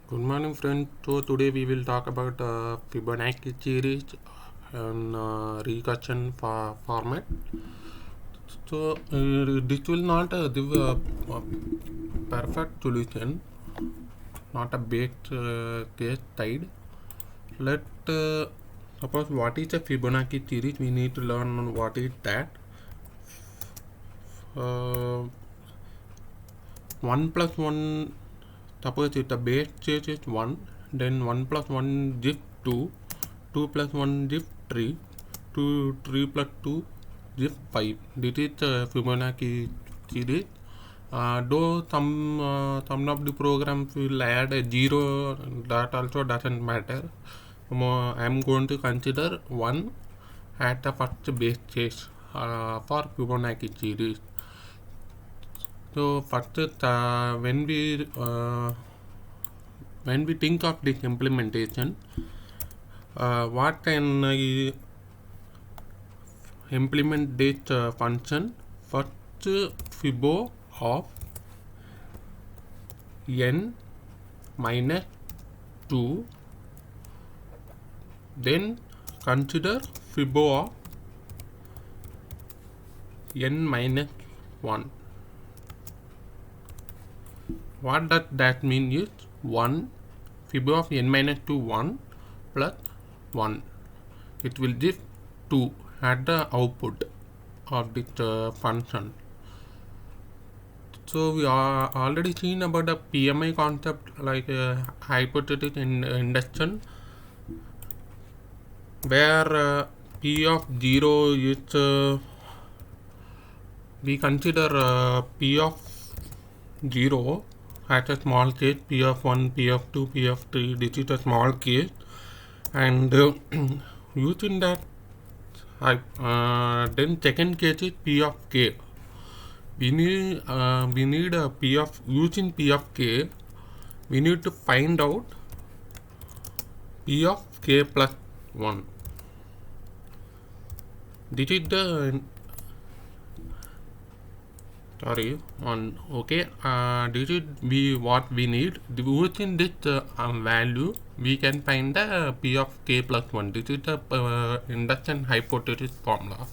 Good morning, friends. So today we will talk about Fibonacci series and recursion format. So this will not give a perfect solution, not a base case side. Let suppose what is a Fibonacci series. We need to learn what is that. 1 plus 1. Suppose if the base case is 1, then 1 plus 1 gives 2, 2 plus 1 gives 3, 3 plus 2 gives 5. This is Fibonacci series. Though some of the programs will add a 0, that also doesn't matter. I am going to consider 1 at the first base case for Fibonacci series. So first, when we think of this implementation, what can I implement this function? First, Fibo of n minus 2, then consider Fibo of n minus 1. What does that mean is 1, Fibo of n minus 2 1 plus 1. It will give 2 at the output of this function. So we are already seen about the PMI concept, like hypothetic induction, where P of 0 is we consider P of 0 at a small case, P of 1, P of 2, P of 3, this is a small case, and using that, then second case is P of k. We need a P of, using P of k, we need to find out P of k plus 1. This is the okay, this is what we need. Within this value, we can find the P of k plus 1. This is the induction hypothesis formula.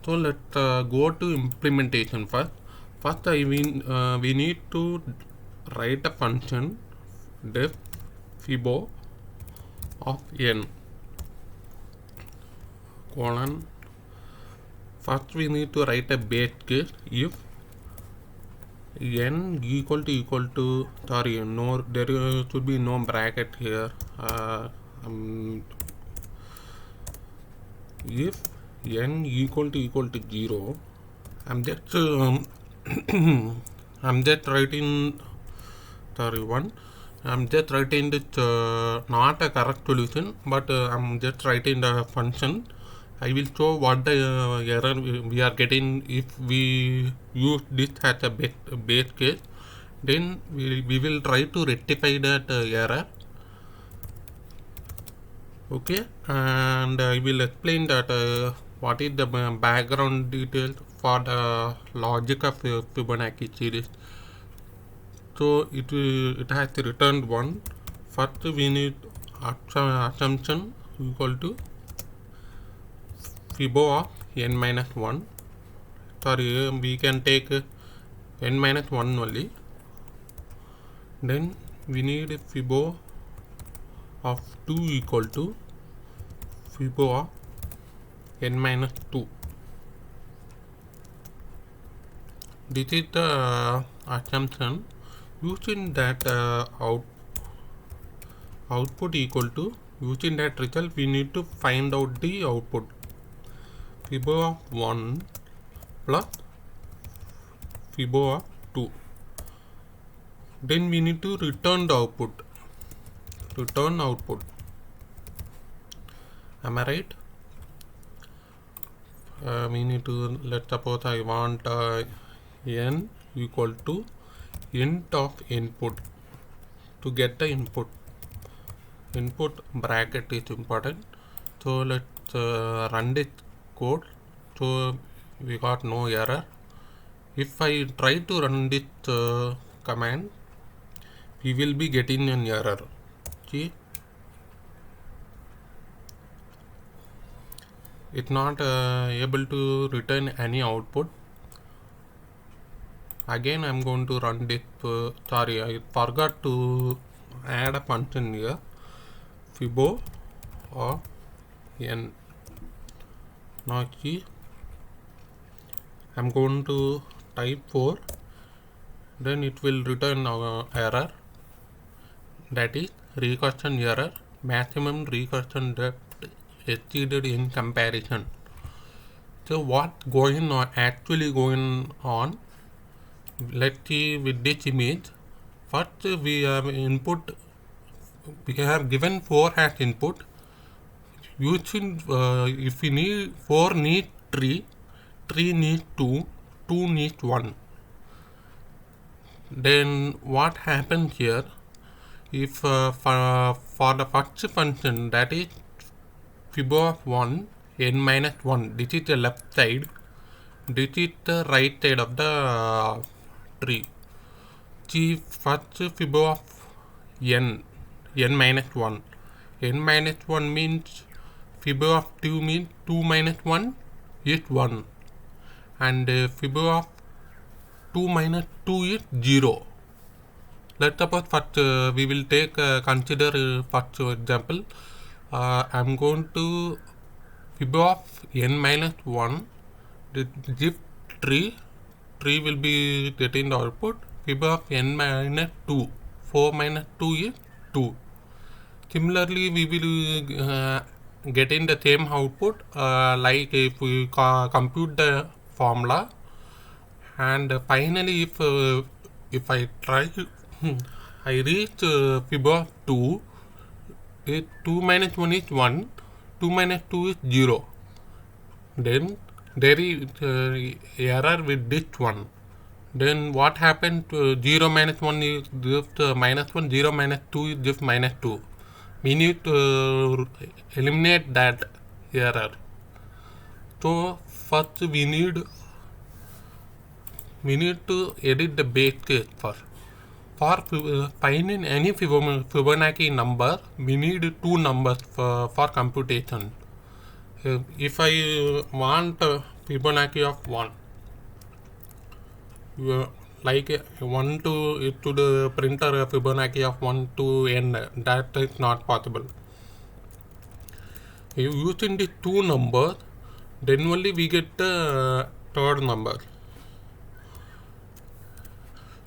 So let's go to implementation first. First, we need to write a function def Fibo of n colon. First, we need to write a base case if n equal to no, there should be no bracket here. If n equal to 0, I'm just I'm just writing I'm just writing this not a correct solution, but I'm just writing the function. I will show what the error we are getting if we use this as a base case. Then we will try to rectify that error. Okay, and I will explain that what is the background details for the logic of Fibonacci series. So it has returned 1. First, we need assumption equal to Fibo of n minus 1. We can take n minus 1 only. Then we need Fibo of 2 equal to Fibo of n minus 2. This is the assumption. Using that output equal to, using that result, we need to find out the output. Fibo of 1 plus Fibo of 2. Then we need to return the output. Return output. Am I right? We need to, let's suppose I want n equal to int of input to get the input. Input bracket is important. So let's run this code. So we got no error. If I try to run this command, we will be getting an error. See, it's not able to return any output. Again, I'm going to run this. Sorry, I forgot to add a function here. Fibo of n. Now see, I'm going to type 4. Then it will return error. That is recursion error. Maximum recursion depth exceeded in comparison. So what actually going on? Let's see with this image. First we have input. We have given 4 as input. Using if we need 4 need 3, 3 needs 2, 2 needs 1. Then what happens here? If for the first function, that is Fibo of 1, n minus 1, this is the left side, this is the right side of the tree. See, first Fibo of n minus 1. N minus 1 means Fibo of 2 means 2 minus 1 is 1. And Fibo of 2 minus 2 is 0. Let's suppose first we will take consider first example. I'm going to Fibo of n minus 1. If tree will be getting the output. Fibo of n minus 2. 4 minus 2 is 2. Similarly, we will get in the same output like if we compute the formula, and finally if I try I reach Fibo of 2, 2 minus 1 is 1, 2 minus 2 is 0. Then there is error with this one. Then what happened? 0 minus 1 is just minus 1, 0 minus 2 is just minus 2. We need to eliminate that error. So first we need to edit the base case first. For finding any Fibonacci number, we need 2 numbers for computation. If I want Fibonacci of 1, like 1 to the printer Fibonacci of 1 to n, that is not possible. Using the 2 numbers, then only we get the third number.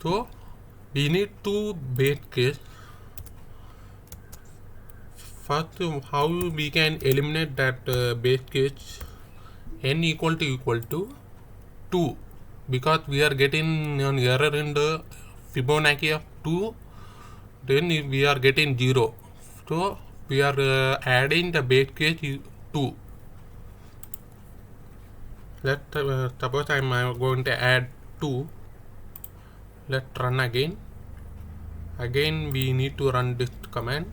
So we need 2 base case. First, how we can eliminate that base case? N equal to 2, because we are getting an error in the Fibonacci of 2, then we are getting 0. So we are adding the base case 2. Let's suppose I am going to add 2. Let's run again. Again we need to run this command.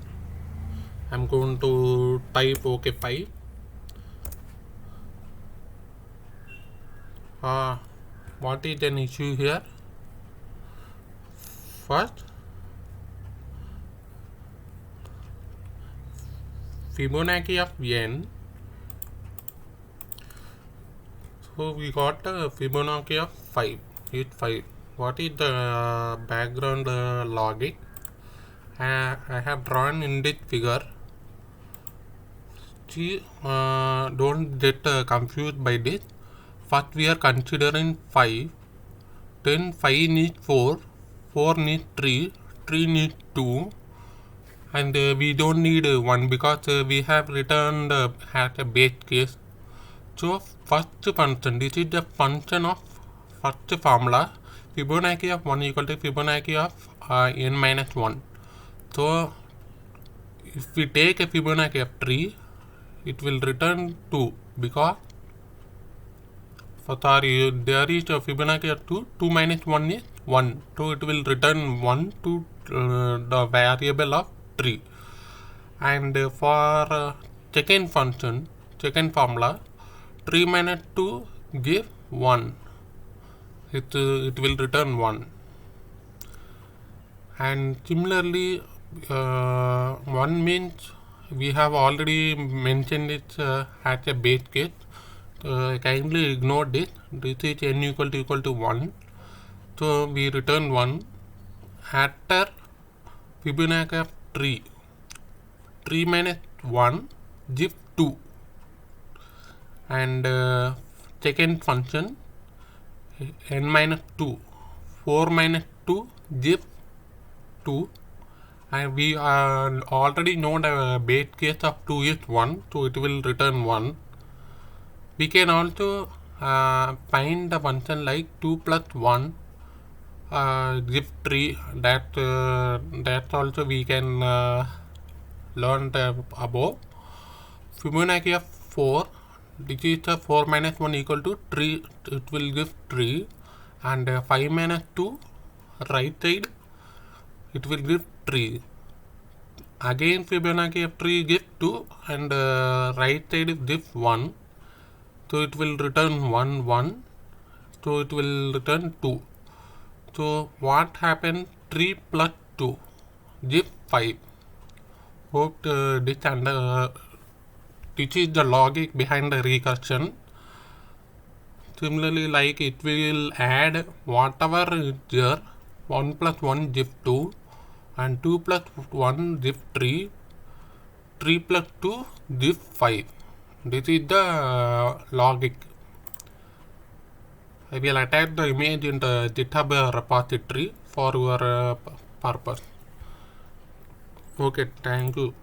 I'm going to type OK 5. What is an issue here? First, Fibonacci of n. So we got a Fibonacci of 5. It's 5. What is the background logic? I have drawn in this figure. See, don't get confused by this. First we are considering 5, then 5 needs 4, 4 needs 3, 3 needs 2, and we don't need 1 because we have returned as a base case. So first function, this is the function of first formula, Fibonacci of 1 equal to Fibonacci of n minus 1. So if we take a Fibonacci of 3, it will return 2 because there is a Fibonacci of 2, 2 minus 1 is 1. So it will return 1 to the variable of 3. And for second function, second formula, 3 minus 2 gives 1. It will return 1. And similarly, one means we have already mentioned it as a base case. Kindly ignore this. This is n equal to 1. So we return 1 after Fibonacci of 3 minus 1 give 2, and second function n minus 2 4 minus 2 give 2, and we already know the base case of 2 is 1, so it will return 1. We can also find the function like 2 plus 1 give 3. That also we can learn above. Fibonacci of 4, which is 4 minus 1 equal to 3, it will give 3, and 5 minus 2 right side it will give 3. Again Fibonacci of 3 gives 2, and right side gives 1, so it will return 1 1, so it will return 2. So what happened? 3 plus 2 give 5. Hope this is the logic behind the recursion. Similarly, like it will add whatever is there. 1 plus 1 give 2, and 2 plus 1 give 3, 3 plus 2 give 5. This is the logic. I will attach the image in the GitHub repository for your purpose. Okay, thank you.